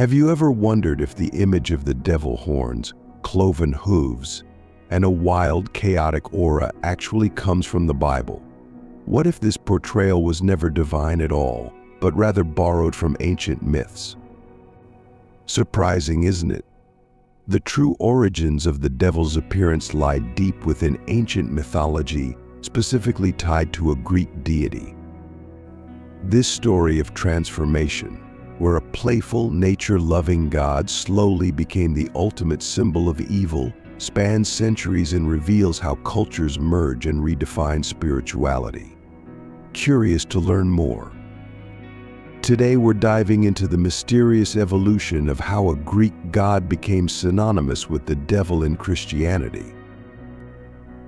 Have you ever wondered if the image of the devil horns, cloven hooves, and a wild, chaotic aura actually comes from the Bible? What if this portrayal was never divine at all, but rather borrowed from ancient myths? Surprising, isn't it? The true origins of the devil's appearance lie deep within ancient mythology, specifically tied to a Greek deity. This story of transformation, where a playful, nature-loving god slowly became the ultimate symbol of evil, spans centuries and reveals how cultures merge and redefine spirituality. Curious to learn more? Today we're diving into the mysterious evolution of how a Greek god became synonymous with the devil in Christianity.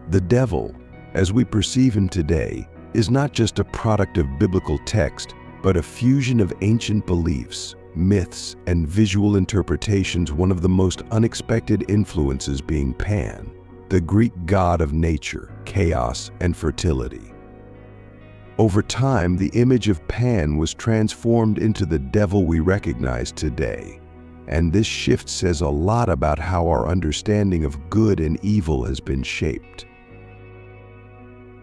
The devil, as we perceive him today, is not just a product of biblical text, but a fusion of ancient beliefs, myths, and visual interpretations, one of the most unexpected influences being Pan, the Greek god of nature, chaos, and fertility. Over time, the image of Pan was transformed into the devil we recognize today, and this shift says a lot about how our understanding of good and evil has been shaped.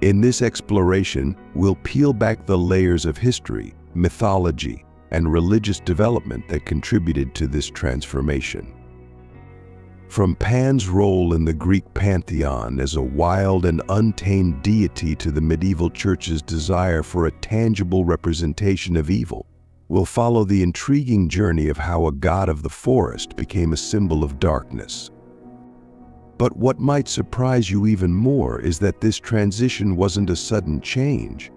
In this exploration, we'll peel back the layers of history, mythology, and religious development that contributed to this transformation. From Pan's role in the Greek pantheon as a wild and untamed deity to the medieval church's desire for a tangible representation of evil, we'll follow the intriguing journey of how a god of the forest became a symbol of darkness. But what might surprise you even more is that this transition wasn't a sudden change.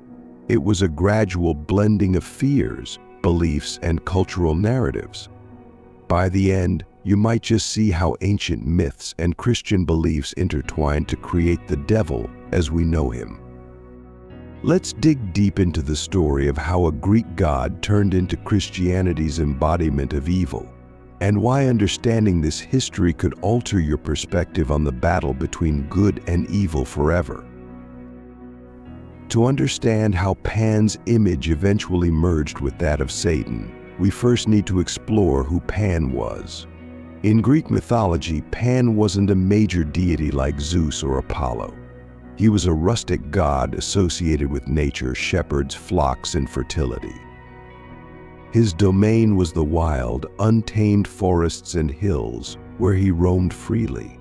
It was a gradual blending of fears, beliefs, and cultural narratives. By the end, you might just see how ancient myths and Christian beliefs intertwined to create the devil as we know him. Let's dig deep into the story of how a Greek god turned into Christianity's embodiment of evil, and why understanding this history could alter your perspective on the battle between good and evil forever. To understand how Pan's image eventually merged with that of Satan, we first need to explore who Pan was. In Greek mythology, Pan wasn't a major deity like Zeus or Apollo. He was a rustic god associated with nature, shepherds, flocks, and fertility. His domain was the wild, untamed forests and hills where he roamed freely.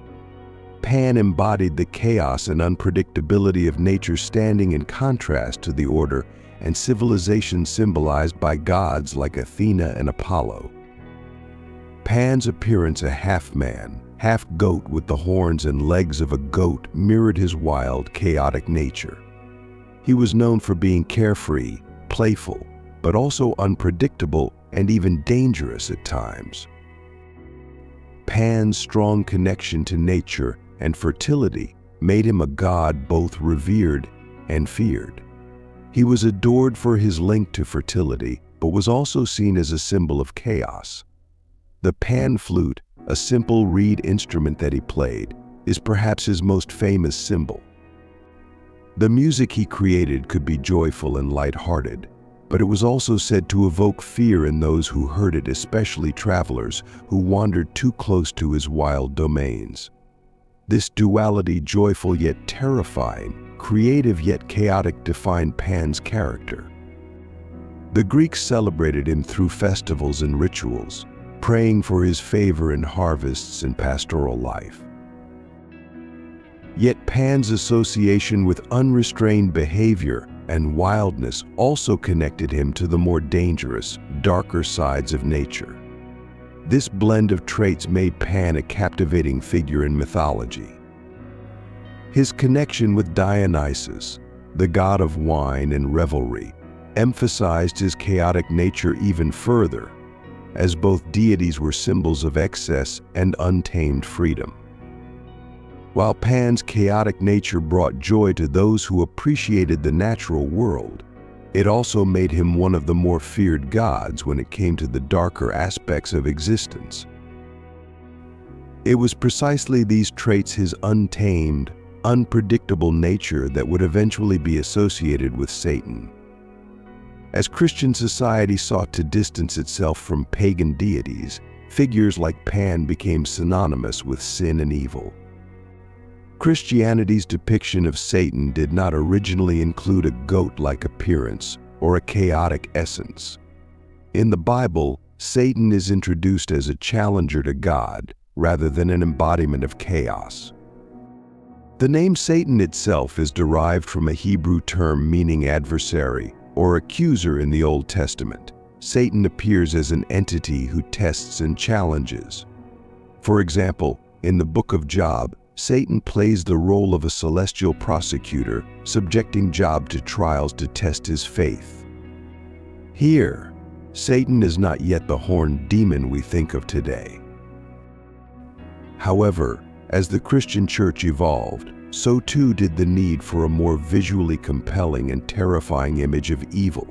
Pan embodied the chaos and unpredictability of nature, standing in contrast to the order and civilization symbolized by gods like Athena and Apollo. Pan's appearance, a half-man, half-goat with the horns and legs of a goat, mirrored his wild, chaotic nature. He was known for being carefree, playful, but also unpredictable and even dangerous at times. Pan's strong connection to nature and fertility made him a god both revered and feared. He was adored for his link to fertility, but was also seen as a symbol of chaos. The pan flute, a simple reed instrument that he played, is perhaps his most famous symbol. The music he created could be joyful and light-hearted, but it was also said to evoke fear in those who heard it, especially travelers who wandered too close to his wild domains. This duality, joyful yet terrifying, creative yet chaotic, defined Pan's character. The Greeks celebrated him through festivals and rituals, praying for his favor in harvests and pastoral life. Yet Pan's association with unrestrained behavior and wildness also connected him to the more dangerous, darker sides of nature. This blend of traits made Pan a captivating figure in mythology. His connection with Dionysus, the god of wine and revelry, emphasized his chaotic nature even further, as both deities were symbols of excess and untamed freedom. While Pan's chaotic nature brought joy to those who appreciated the natural world, it also made him one of the more feared gods when it came to the darker aspects of existence. It was precisely these traits, his untamed, unpredictable nature, that would eventually be associated with Satan. As Christian society sought to distance itself from pagan deities, figures like Pan became synonymous with sin and evil. Christianity's depiction of Satan did not originally include a goat-like appearance or a chaotic essence. In the Bible, Satan is introduced as a challenger to God rather than an embodiment of chaos. The name Satan itself is derived from a Hebrew term meaning adversary or accuser in the Old Testament. Satan appears as an entity who tests and challenges. For example, in the book of Job, Satan plays the role of a celestial prosecutor, subjecting Job to trials to test his faith. Here, Satan is not yet the horned demon we think of today. However, as the Christian church evolved, so too did the need for a more visually compelling and terrifying image of evil.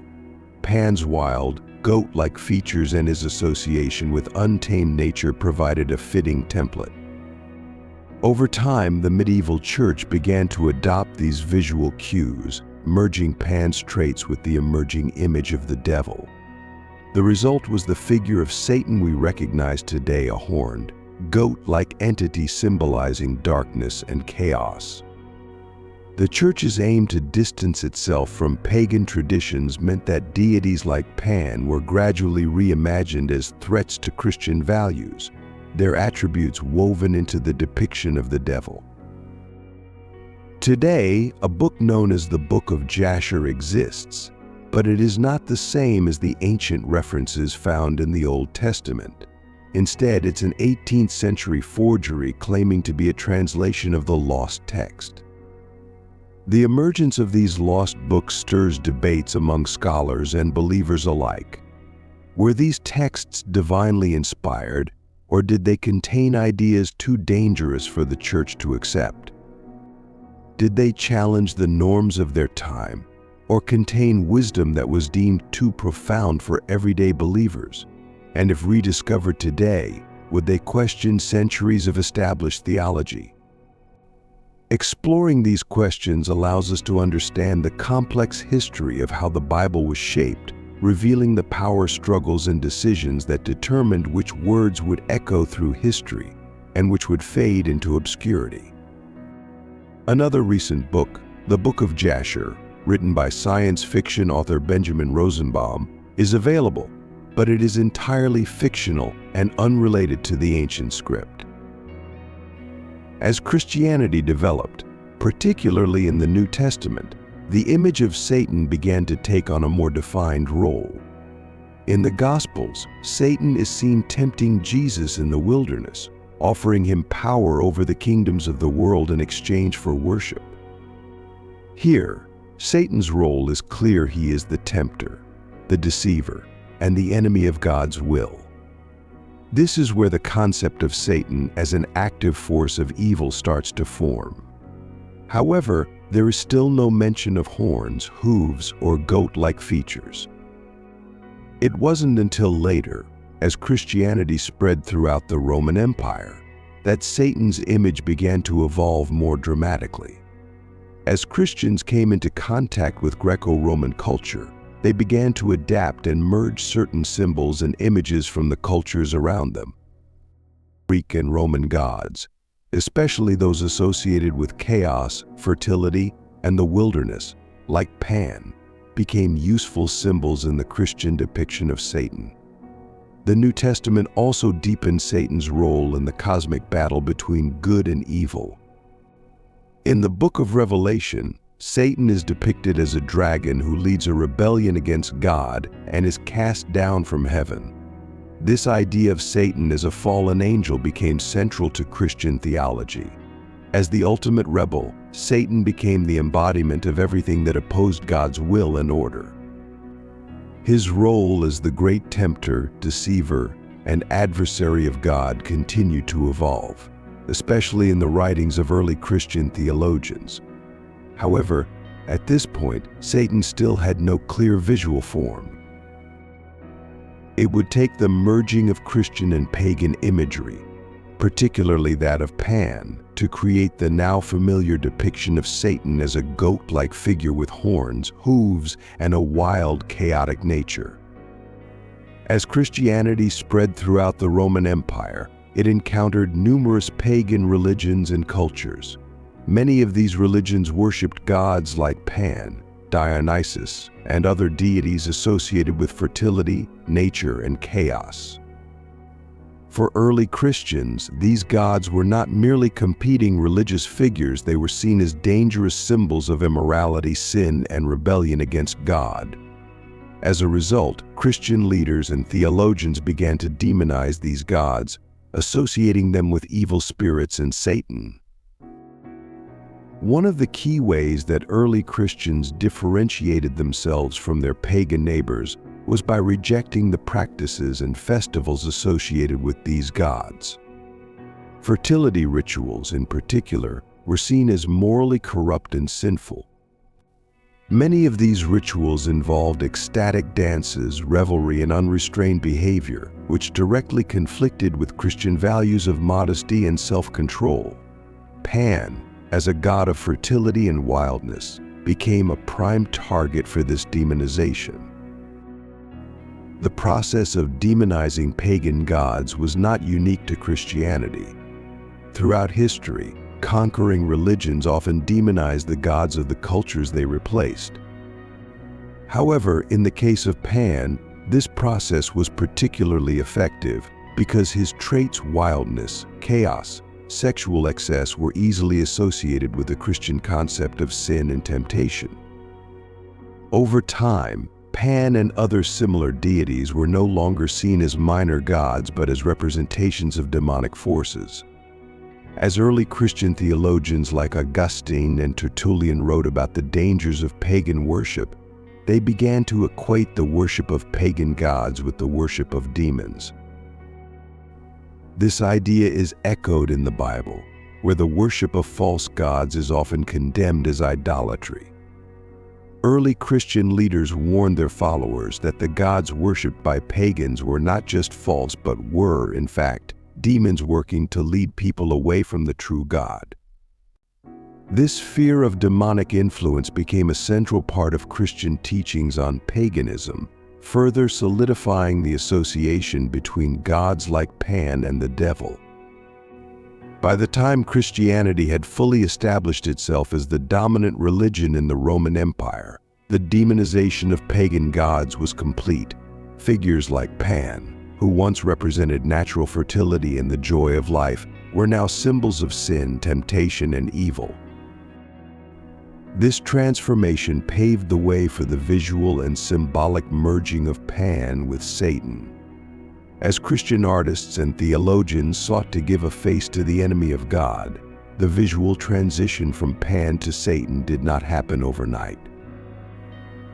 Pan's wild, goat-like features and his association with untamed nature provided a fitting template. Over time, the medieval church began to adopt these visual cues, merging Pan's traits with the emerging image of the devil. The result was the figure of Satan we recognize today, a horned, goat-like entity symbolizing darkness and chaos. The church's aim to distance itself from pagan traditions meant that deities like Pan were gradually reimagined as threats to Christian values, their attributes woven into the depiction of the devil. Today, a book known as the Book of Jasher exists, but it is not the same as the ancient references found in the Old Testament. Instead, it's an 18th century forgery claiming to be a translation of the lost text. The emergence of these lost books stirs debates among scholars and believers alike. Were these texts divinely inspired, or did they contain ideas too dangerous for the church to accept? Did they challenge the norms of their time, or contain wisdom that was deemed too profound for everyday believers? And if rediscovered today, would they question centuries of established theology? Exploring these questions allows us to understand the complex history of how the Bible was shaped, revealing the power struggles and decisions that determined which words would echo through history and which would fade into obscurity. Another recent book, The Book of Jasher, written by science fiction author Benjamin Rosenbaum, is available, but it is entirely fictional and unrelated to the ancient script. As Christianity developed, particularly in the New Testament, the image of Satan began to take on a more defined role. In the Gospels, Satan is seen tempting Jesus in the wilderness, offering him power over the kingdoms of the world in exchange for worship. Here, Satan's role is clear. He is the tempter, the deceiver, and the enemy of God's will. This is where the concept of Satan as an active force of evil starts to form. However, there is still no mention of horns, hooves, or goat-like features. It wasn't until later, as Christianity spread throughout the Roman Empire, that Satan's image began to evolve more dramatically. As Christians came into contact with Greco-Roman culture, they began to adapt and merge certain symbols and images from the cultures around them. Greek and Roman gods, especially those associated with chaos, fertility, and the wilderness, like Pan, became useful symbols in the Christian depiction of Satan. The New Testament also deepened Satan's role in the cosmic battle between good and evil. In the book of Revelation, Satan is depicted as a dragon who leads a rebellion against God and is cast down from heaven. This idea of Satan as a fallen angel became central to Christian theology. As the ultimate rebel, Satan became the embodiment of everything that opposed God's will and order. His role as the great tempter, deceiver, and adversary of God continued to evolve, especially in the writings of early Christian theologians. However, at this point, Satan still had no clear visual form. It would take the merging of Christian and pagan imagery, particularly that of Pan, to create the now familiar depiction of Satan as a goat-like figure with horns, hooves, and a wild, chaotic nature. As Christianity spread throughout the Roman Empire, it encountered numerous pagan religions and cultures. Many of these religions worshipped gods like Pan, Dionysus, and other deities associated with fertility, nature, and chaos. For early Christians, these gods were not merely competing religious figures, they were seen as dangerous symbols of immorality, sin, and rebellion against God. As a result, Christian leaders and theologians began to demonize these gods, associating them with evil spirits and Satan. One of the key ways that early Christians differentiated themselves from their pagan neighbors was by rejecting the practices and festivals associated with these gods. Fertility rituals, in particular, were seen as morally corrupt and sinful. Many of these rituals involved ecstatic dances, revelry, and unrestrained behavior, which directly conflicted with Christian values of modesty and self-control. Pan, as a god of fertility and wildness, became a prime target for this demonization. The process of demonizing pagan gods was not unique to Christianity. Throughout history, conquering religions often demonized the gods of the cultures they replaced. However, in the case of Pan, this process was particularly effective because his traits, wildness, chaos, sexual excess, were easily associated with the Christian concept of sin and temptation. Over time, Pan and other similar deities were no longer seen as minor gods but as representations of demonic forces. As early Christian theologians like Augustine and Tertullian wrote about the dangers of pagan worship, they began to equate the worship of pagan gods with the worship of demons. This idea is echoed in the Bible, where the worship of false gods is often condemned as idolatry. Early Christian leaders warned their followers that the gods worshipped by pagans were not just false but were, in fact, demons working to lead people away from the true God. This fear of demonic influence became a central part of Christian teachings on paganism, further solidifying the association between gods like Pan and the devil. By the time Christianity had fully established itself as the dominant religion in the Roman Empire, the demonization of pagan gods was complete. Figures like Pan, who once represented natural fertility and the joy of life, were now symbols of sin, temptation, and evil. This transformation paved the way for the visual and symbolic merging of Pan with Satan. As Christian artists and theologians sought to give a face to the enemy of God, the visual transition from Pan to Satan did not happen overnight.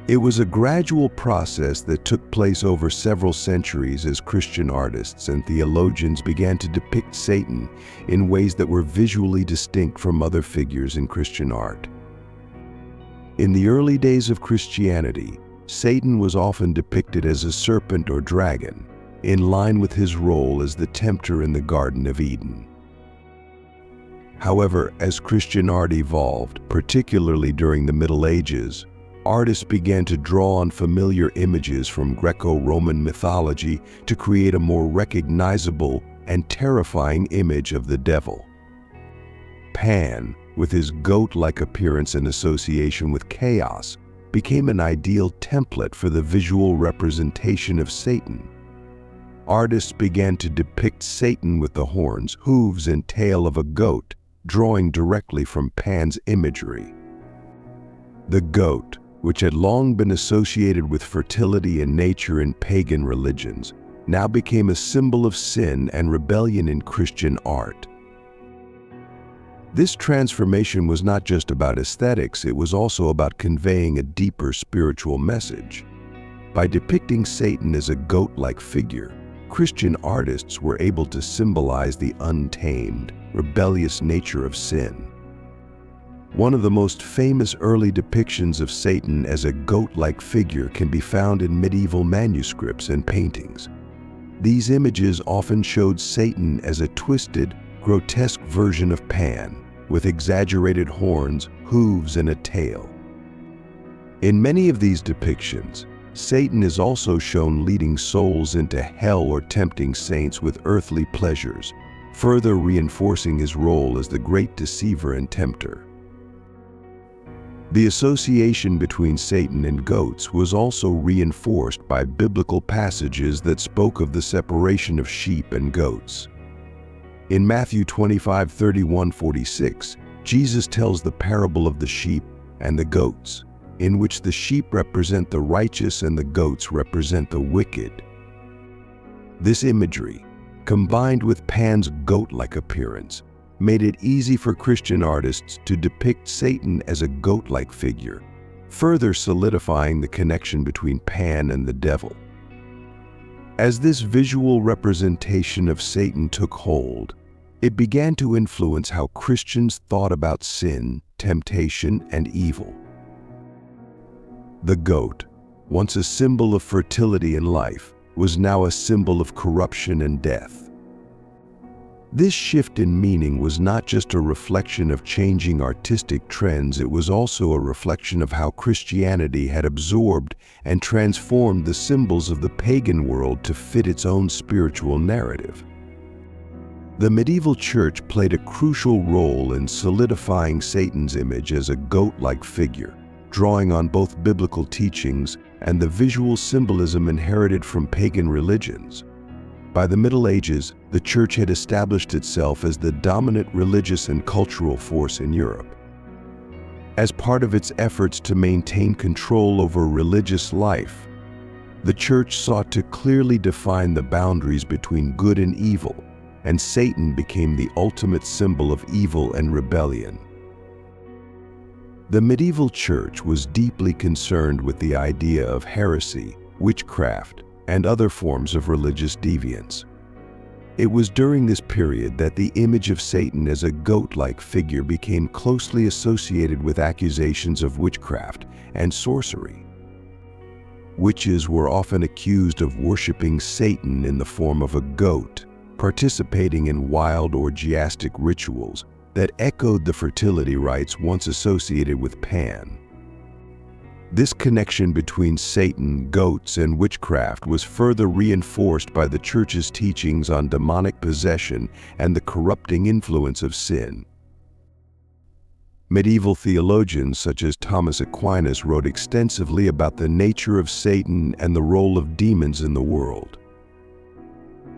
It was a gradual process that took place over several centuries as Christian artists and theologians began to depict Satan in ways that were visually distinct from other figures in Christian art. In the early days of Christianity, Satan was often depicted as a serpent or dragon, in line with his role as the tempter in the Garden of Eden. However, as Christian art evolved, particularly during the Middle Ages, artists began to draw on familiar images from Greco-Roman mythology to create a more recognizable and terrifying image of the devil. Pan, with his goat-like appearance and association with chaos, became an ideal template for the visual representation of Satan. Artists began to depict Satan with the horns, hooves, and tail of a goat, drawing directly from Pan's imagery. The goat, which had long been associated with fertility and nature in pagan religions, now became a symbol of sin and rebellion in Christian art. This transformation was not just about aesthetics, it was also about conveying a deeper spiritual message. By depicting Satan as a goat-like figure, Christian artists were able to symbolize the untamed, rebellious nature of sin. One of the most famous early depictions of Satan as a goat-like figure can be found in medieval manuscripts and paintings. These images often showed Satan as a twisted, grotesque version of Pan, with exaggerated horns, hooves, and a tail. In many of these depictions, Satan is also shown leading souls into hell or tempting saints with earthly pleasures, further reinforcing his role as the great deceiver and tempter. The association between Satan and goats was also reinforced by biblical passages that spoke of the separation of sheep and goats. In Matthew 25:31-46, Jesus tells the parable of the sheep and the goats, in which the sheep represent the righteous and the goats represent the wicked. This imagery, combined with Pan's goat-like appearance, made it easy for Christian artists to depict Satan as a goat-like figure, further solidifying the connection between Pan and the devil. As this visual representation of Satan took hold, it began to influence how Christians thought about sin, temptation, and evil. The goat, once a symbol of fertility and life, was now a symbol of corruption and death. This shift in meaning was not just a reflection of changing artistic trends, it was also a reflection of how Christianity had absorbed and transformed the symbols of the pagan world to fit its own spiritual narrative. The medieval church played a crucial role in solidifying Satan's image as a goat-like figure, drawing on both biblical teachings and the visual symbolism inherited from pagan religions. By the Middle Ages, the church had established itself as the dominant religious and cultural force in Europe. As part of its efforts to maintain control over religious life, the church sought to clearly define the boundaries between good and evil, and Satan became the ultimate symbol of evil and rebellion. The medieval church was deeply concerned with the idea of heresy, witchcraft, and other forms of religious deviance. It was during this period that the image of Satan as a goat-like figure became closely associated with accusations of witchcraft and sorcery. Witches were often accused of worshiping Satan in the form of a goat, participating in wild orgiastic rituals that echoed the fertility rites once associated with Pan. This connection between Satan, goats, and witchcraft was further reinforced by the church's teachings on demonic possession and the corrupting influence of sin. Medieval theologians such as Thomas Aquinas wrote extensively about the nature of Satan and the role of demons in the world.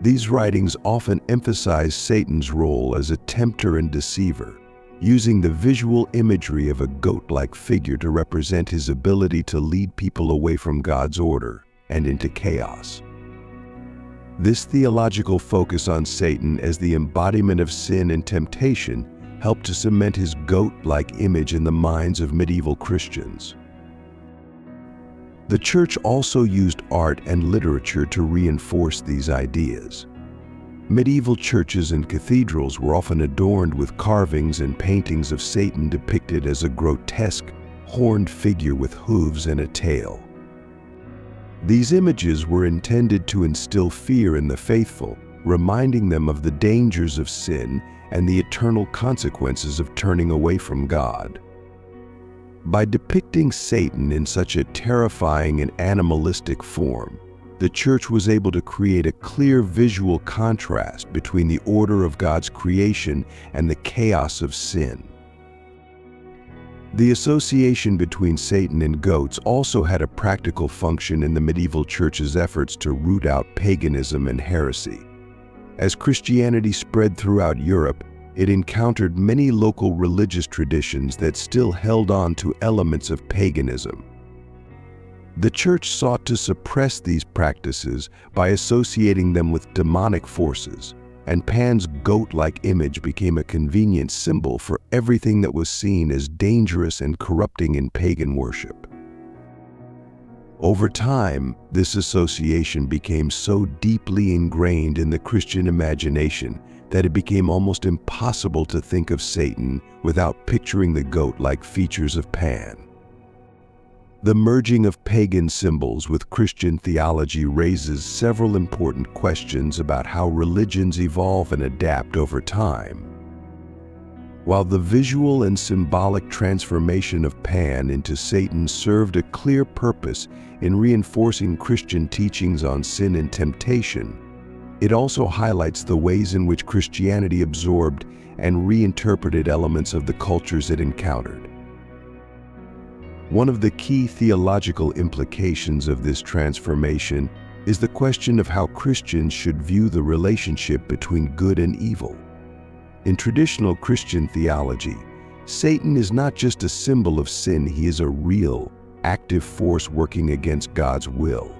These writings often emphasize Satan's role as a tempter and deceiver, using the visual imagery of a goat-like figure to represent his ability to lead people away from God's order and into chaos. This theological focus on Satan as the embodiment of sin and temptation helped to cement his goat-like image in the minds of medieval Christians. The church also used art and literature to reinforce these ideas. Medieval churches and cathedrals were often adorned with carvings and paintings of Satan depicted as a grotesque, horned figure with hooves and a tail. These images were intended to instill fear in the faithful, reminding them of the dangers of sin and the eternal consequences of turning away from God. By depicting Satan in such a terrifying and animalistic form, the church was able to create a clear visual contrast between the order of God's creation and the chaos of sin. The association between Satan and goats also had a practical function in the medieval church's efforts to root out paganism and heresy. As Christianity spread throughout Europe, it encountered many local religious traditions that still held on to elements of paganism. The church sought to suppress these practices by associating them with demonic forces, and Pan's goat-like image became a convenient symbol for everything that was seen as dangerous and corrupting in pagan worship. Over time, this association became so deeply ingrained in the Christian imagination that it became almost impossible to think of Satan without picturing the goat-like features of Pan. The merging of pagan symbols with Christian theology raises several important questions about how religions evolve and adapt over time. While the visual and symbolic transformation of Pan into Satan served a clear purpose in reinforcing Christian teachings on sin and temptation, it also highlights the ways in which Christianity absorbed and reinterpreted elements of the cultures it encountered. One of the key theological implications of this transformation is the question of how Christians should view the relationship between good and evil. In traditional Christian theology, Satan is not just a symbol of sin, he is a real, active force working against God's will.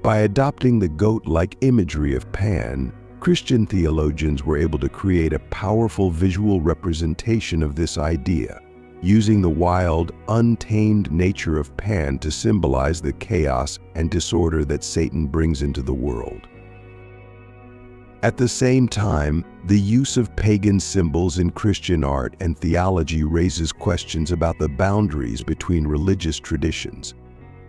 By adopting the goat-like imagery of Pan, Christian theologians were able to create a powerful visual representation of this idea, using the wild, untamed nature of Pan to symbolize the chaos and disorder that Satan brings into the world. At the same time, the use of pagan symbols in Christian art and theology raises questions about the boundaries between religious traditions.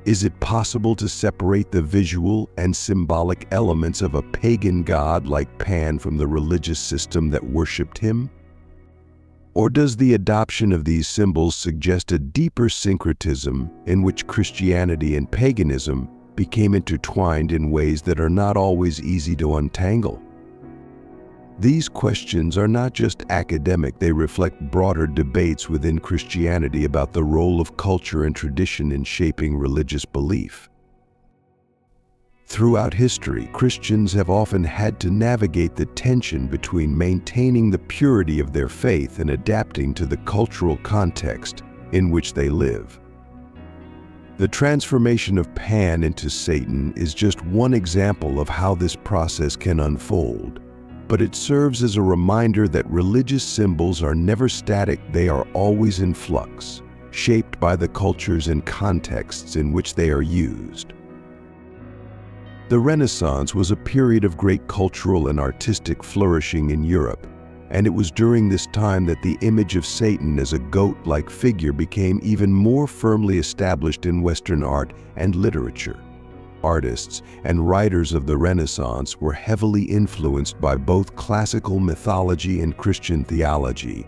Is it possible to separate the visual and symbolic elements of a pagan god like Pan from the religious system that worshipped him? Or does the adoption of these symbols suggest a deeper syncretism in which Christianity and paganism became intertwined in ways that are not always easy to untangle? These questions are not just academic, they reflect broader debates within Christianity about the role of culture and tradition in shaping religious belief. Throughout history, Christians have often had to navigate the tension between maintaining the purity of their faith and adapting to the cultural context in which they live. The transformation of Pan into Satan is just one example of how this process can unfold, but it serves as a reminder that religious symbols are never static, they are always in flux, shaped by the cultures and contexts in which they are used. The Renaissance was a period of great cultural and artistic flourishing in Europe, and it was during this time that the image of Satan as a goat-like figure became even more firmly established in Western art and literature. Artists and writers of the Renaissance were heavily influenced by both classical mythology and Christian theology,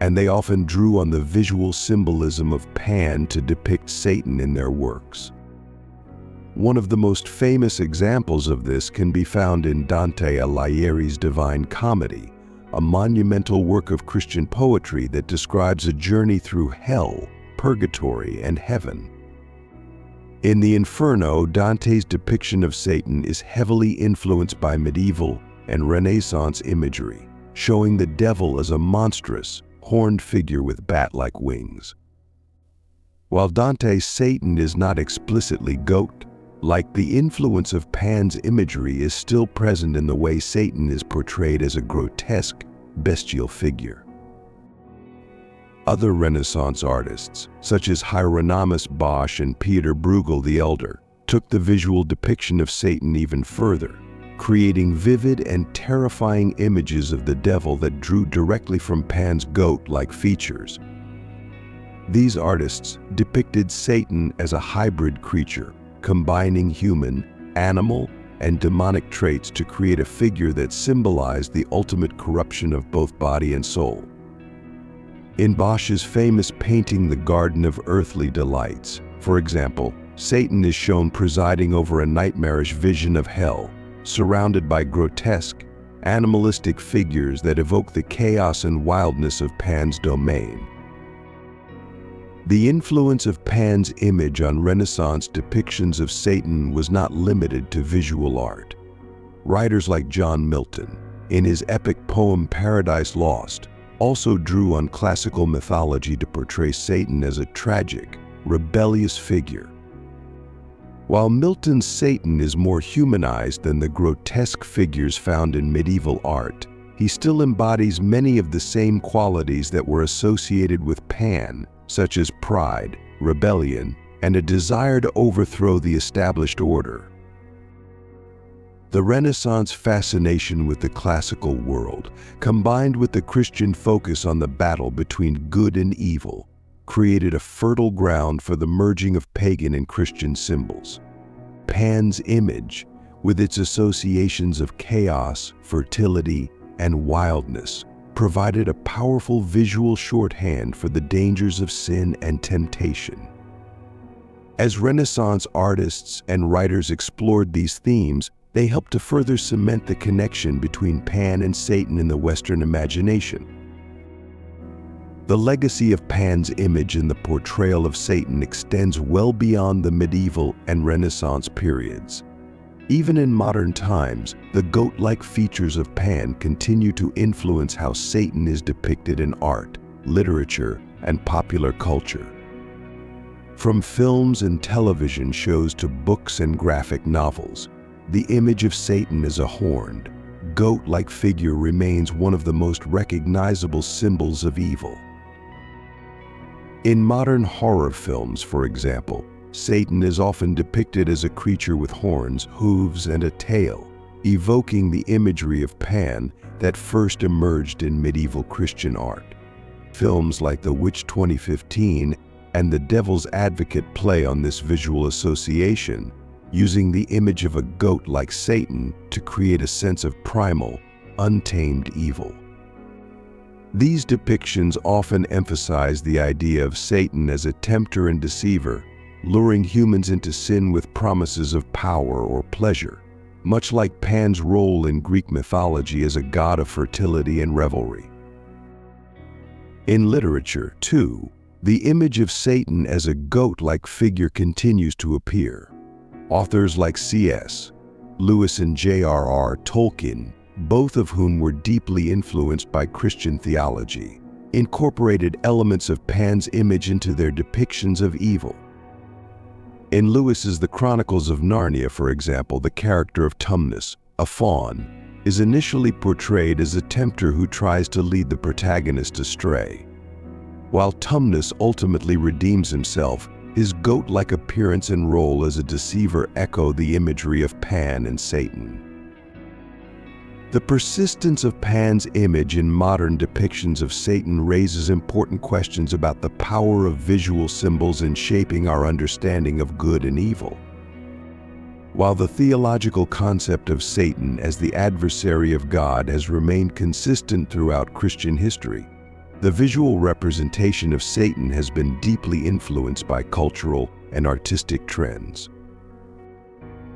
and they often drew on the visual symbolism of Pan to depict Satan in their works. One of the most famous examples of this can be found in Dante Alighieri's Divine Comedy, a monumental work of Christian poetry that describes a journey through hell, purgatory, and heaven. In the Inferno, Dante's depiction of Satan is heavily influenced by medieval and Renaissance imagery, showing the devil as a monstrous, horned figure with bat-like wings. While Dante's Satan is not explicitly goat-like, the influence of Pan's imagery is still present in the way Satan is portrayed as a grotesque, bestial figure. Other Renaissance artists, such as Hieronymus Bosch and Peter Bruegel the Elder, took the visual depiction of Satan even further, creating vivid and terrifying images of the devil that drew directly from Pan's goat-like features. These artists depicted Satan as a hybrid creature, combining human, animal, and demonic traits to create a figure that symbolized the ultimate corruption of both body and soul. In Bosch's famous painting The Garden of Earthly Delights, for example, Satan is shown presiding over a nightmarish vision of hell, surrounded by grotesque, animalistic figures that evoke the chaos and wildness of Pan's domain. The influence of Pan's image on Renaissance depictions of Satan was not limited to visual art. Writers like John Milton, in his epic poem Paradise Lost, also drew on classical mythology to portray Satan as a tragic, rebellious figure. While Milton's Satan is more humanized than the grotesque figures found in medieval art, he still embodies many of the same qualities that were associated with Pan, such as pride, rebellion, and a desire to overthrow the established order. The Renaissance fascination with the classical world, combined with the Christian focus on the battle between good and evil, created a fertile ground for the merging of pagan and Christian symbols. Pan's image, with its associations of chaos, fertility, and wildness, provided a powerful visual shorthand for the dangers of sin and temptation. As Renaissance artists and writers explored these themes, they helped to further cement the connection between Pan and Satan in the Western imagination. The legacy of Pan's image in the portrayal of Satan extends well beyond the medieval and Renaissance periods. Even in modern times, the goat-like features of Pan continue to influence how Satan is depicted in art, literature, and popular culture. From films and television shows to books and graphic novels, the image of Satan as a horned, goat-like figure remains one of the most recognizable symbols of evil. In modern horror films, for example, Satan is often depicted as a creature with horns, hooves, and a tail, evoking the imagery of Pan that first emerged in medieval Christian art. Films like The Witch 2015 and The Devil's Advocate play on this visual association, using the image of a goat like Satan to create a sense of primal, untamed evil. These depictions often emphasize the idea of Satan as a tempter and deceiver, luring humans into sin with promises of power or pleasure, much like Pan's role in Greek mythology as a god of fertility and revelry. In literature, too, the image of Satan as a goat-like figure continues to appear. Authors like C.S. Lewis and J.R.R. Tolkien, both of whom were deeply influenced by Christian theology, incorporated elements of Pan's image into their depictions of evil. In Lewis's The Chronicles of Narnia, for example, the character of Tumnus, a faun, is initially portrayed as a tempter who tries to lead the protagonist astray. While Tumnus ultimately redeems himself, his goat-like appearance and role as a deceiver echo the imagery of Pan and Satan. The persistence of Pan's image in modern depictions of Satan raises important questions about the power of visual symbols in shaping our understanding of good and evil. While the theological concept of Satan as the adversary of God has remained consistent throughout Christian history, the visual representation of Satan has been deeply influenced by cultural and artistic trends.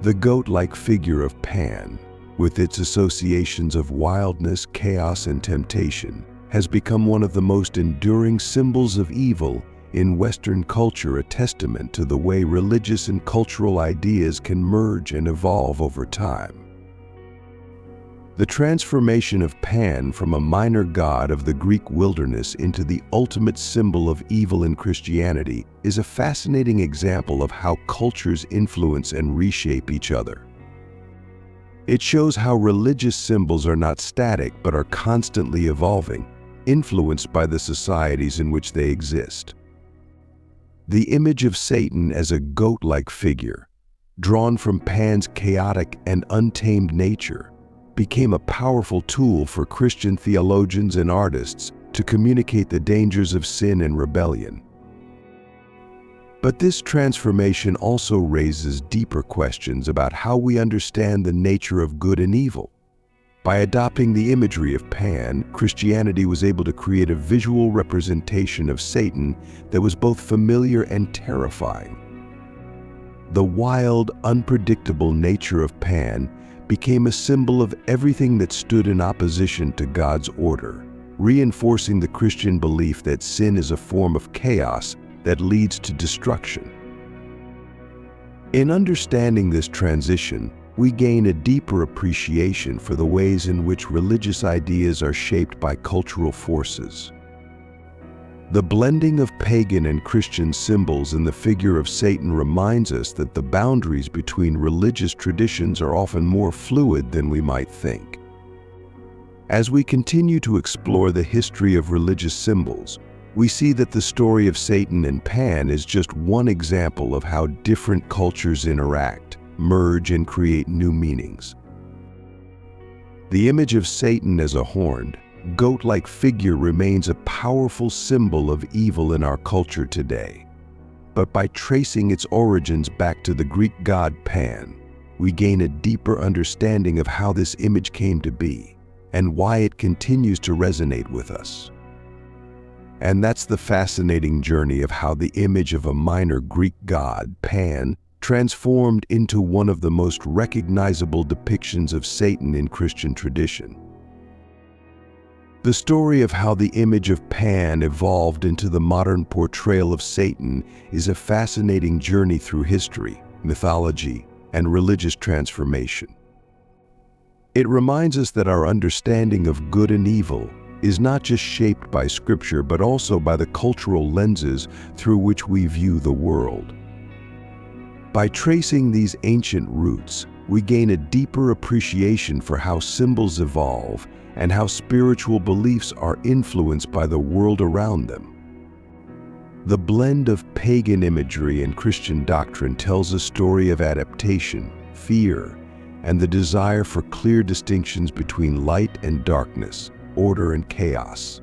The goat-like figure of Pan, with its associations of wildness, chaos, and temptation, has become one of the most enduring symbols of evil in Western culture, a testament to the way religious and cultural ideas can merge and evolve over time. The transformation of Pan from a minor god of the Greek wilderness into the ultimate symbol of evil in Christianity is a fascinating example of how cultures influence and reshape each other. It shows how religious symbols are not static but are constantly evolving, influenced by the societies in which they exist. The image of Satan as a goat-like figure, drawn from Pan's chaotic and untamed nature, became a powerful tool for Christian theologians and artists to communicate the dangers of sin and rebellion. But this transformation also raises deeper questions about how we understand the nature of good and evil. By adopting the imagery of Pan, Christianity was able to create a visual representation of Satan that was both familiar and terrifying. The wild, unpredictable nature of Pan became a symbol of everything that stood in opposition to God's order, reinforcing the Christian belief that sin is a form of chaos that leads to destruction. In understanding this transition, we gain a deeper appreciation for the ways in which religious ideas are shaped by cultural forces. The blending of pagan and Christian symbols in the figure of Satan reminds us that the boundaries between religious traditions are often more fluid than we might think. As we continue to explore the history of religious symbols, we see that the story of Satan and Pan is just one example of how different cultures interact, merge, and create new meanings. The image of Satan as a horned, goat-like figure remains a powerful symbol of evil in our culture today. But by tracing its origins back to the Greek god Pan, we gain a deeper understanding of how this image came to be and why it continues to resonate with us. And that's the fascinating journey of how the image of a minor Greek god, Pan, transformed into one of the most recognizable depictions of Satan in Christian tradition. The story of how the image of Pan evolved into the modern portrayal of Satan is a fascinating journey through history, mythology, and religious transformation. It reminds us that our understanding of good and evil is not just shaped by Scripture, but also by the cultural lenses through which we view the world. By tracing these ancient roots, we gain a deeper appreciation for how symbols evolve and how spiritual beliefs are influenced by the world around them. The blend of pagan imagery and Christian doctrine tells a story of adaptation, fear, and the desire for clear distinctions between light and darkness, order and chaos.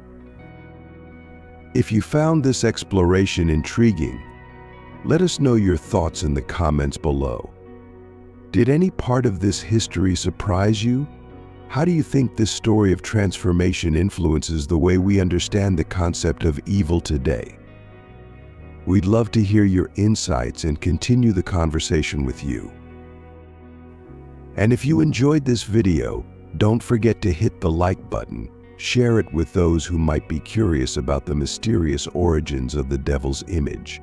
If you found this exploration intriguing, let us know your thoughts in the comments below. Did any part of this history surprise you? How do you think this story of transformation influences the way we understand the concept of evil today? We'd love to hear your insights and continue the conversation with you. And if you enjoyed this video, don't forget to hit the like button, share it with those who might be curious about the mysterious origins of the devil's image,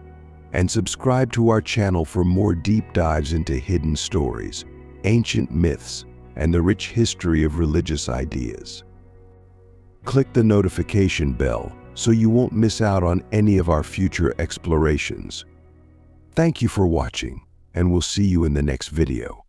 and subscribe to our channel for more deep dives into hidden stories, ancient myths, and the rich history of religious ideas. Click the notification bell so you won't miss out on any of our future explorations. Thank you for watching, and we'll see you in the next video.